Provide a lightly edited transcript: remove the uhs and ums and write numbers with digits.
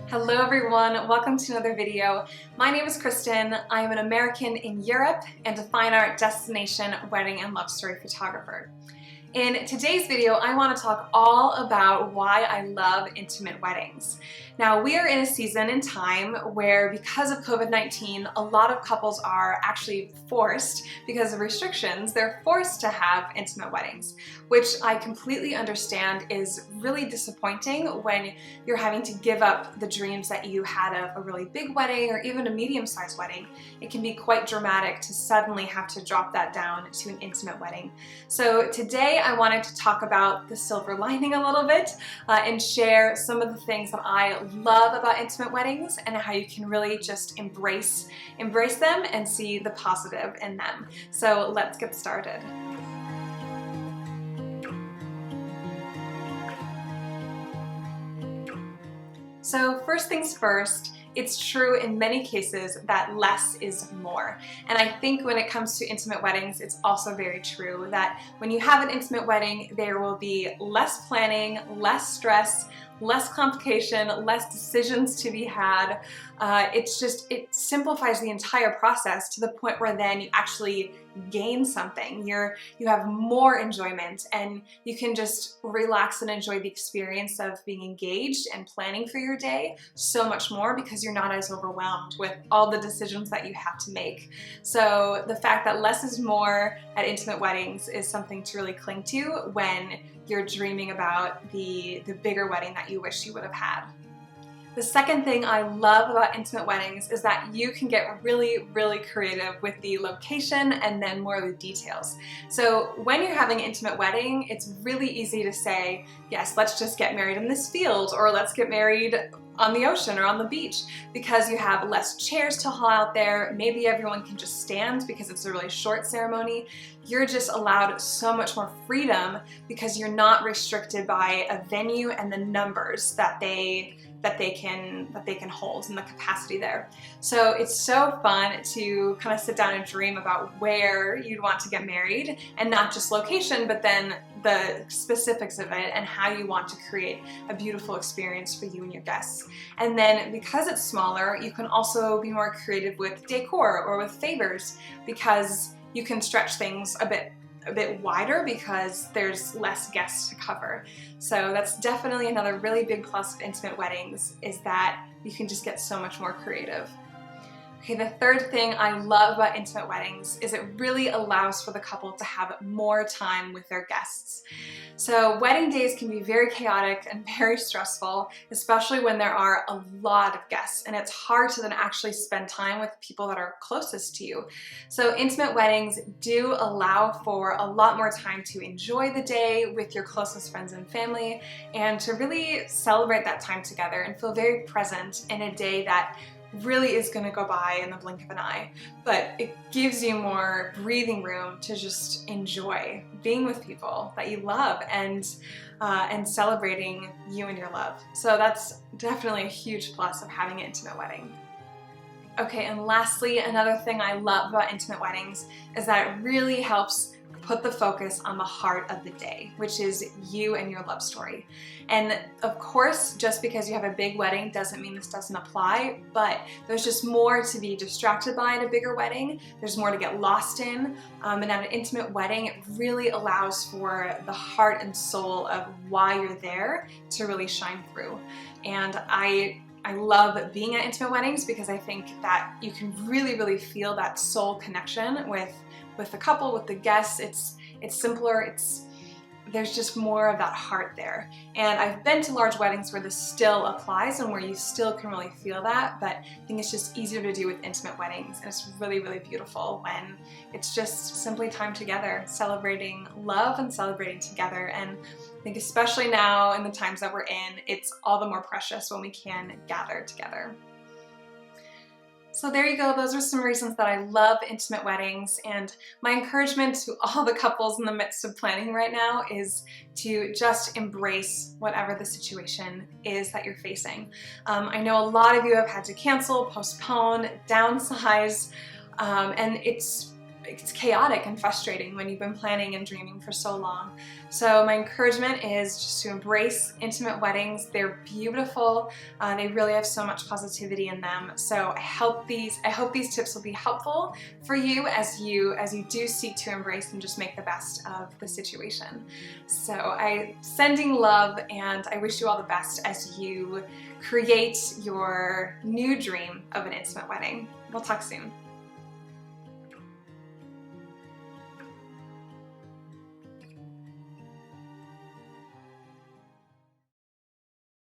Hello everyone, welcome to another video. My name is Kristin. I am an American in Europe and a fine art destination wedding and love story photographer. In today's video, I want to talk all about why I love intimate weddings. Now, we are in a season in time where, because of COVID-19, a lot of couples are actually forced, because of restrictions, they're forced to have intimate weddings, which I completely understand is really disappointing when you're having to give up the dreams that you had of a really big wedding or even a medium-sized wedding. It can be quite dramatic to suddenly have to drop that down to an intimate wedding. So today I wanted to talk about the silver lining a little bit and share some of the things that I love about intimate weddings and how you can really just embrace them and see the positive in them. So let's get started. So first things first, it's true in many cases that less is more. And I think when it comes to intimate weddings, it's also very true that when you have an intimate wedding, there will be less planning, less stress, less complication, less decisions to be had. It simplifies the entire process to the point where then you actually gain something. You have more enjoyment and you can just relax and enjoy the experience of being engaged and planning for your day so much more because you're not as overwhelmed with all the decisions that you have to make. So the fact that less is more at intimate weddings is something to really cling to when you're dreaming about the bigger wedding that you wish you would have had. The second thing I love about intimate weddings is that you can get really, really creative with the location and then more of the details. So when you're having an intimate wedding, it's really easy to say, yes, let's just get married in this field, or let's get married on the ocean or on the beach, because you have less chairs to haul out there. Maybe everyone can just stand because it's a really short ceremony. You're just allowed so much more freedom because you're not restricted by a venue and the numbers that they can hold and the capacity there. So it's so fun to kind of sit down and dream about where you'd want to get married, and not just location, but then the specifics of it and how you want to create a beautiful experience for you and your guests. And then because it's smaller, you can also be more creative with decor or with favors, because you can stretch things a bit wider because there's less guests to cover. So that's definitely another really big plus of intimate weddings, is that you can just get so much more creative. Okay, the third thing I love about intimate weddings is it really allows for the couple to have more time with their guests. So wedding days can be very chaotic and very stressful, especially when there are a lot of guests, and it's hard to then actually spend time with people that are closest to you. So intimate weddings do allow for a lot more time to enjoy the day with your closest friends and family, and to really celebrate that time together and feel very present in a day that really is going to go by in the blink of an eye. But it gives you more breathing room to just enjoy being with people that you love and celebrating you and your love. So that's definitely a huge plus of having an intimate wedding. Okay, and lastly, another thing I love about intimate weddings is that it really helps put the focus on the heart of the day, which is you and your love story. And of course, just because you have a big wedding doesn't mean this doesn't apply, but there's just more to be distracted by at a bigger wedding. There's more to get lost in. And at an intimate wedding, it really allows for the heart and soul of why you're there to really shine through. And I love being at intimate weddings because I think that you can really, really feel that soul connection with the couple, with the guests. It's simpler, there's just more of that heart there. And I've been to large weddings where this still applies and where you still can really feel that, but I think it's just easier to do with intimate weddings, and it's really, really beautiful when it's just simply time together, celebrating love and celebrating together. And I think especially now in the times that we're in, it's all the more precious when we can gather together. So there you go, those are some reasons that I love intimate weddings, and my encouragement to all the couples in the midst of planning right now is to just embrace whatever the situation is that you're facing. I know a lot of you have had to cancel, postpone, downsize, and it's it's chaotic and frustrating when you've been planning and dreaming for so long. So my encouragement is just to embrace intimate weddings. They're beautiful. They really have so much positivity in them. So I hope these tips will be helpful for you as you do seek to embrace and just make the best of the situation. So I'm sending love, and I wish you all the best as you create your new dream of an intimate wedding. We'll talk soon.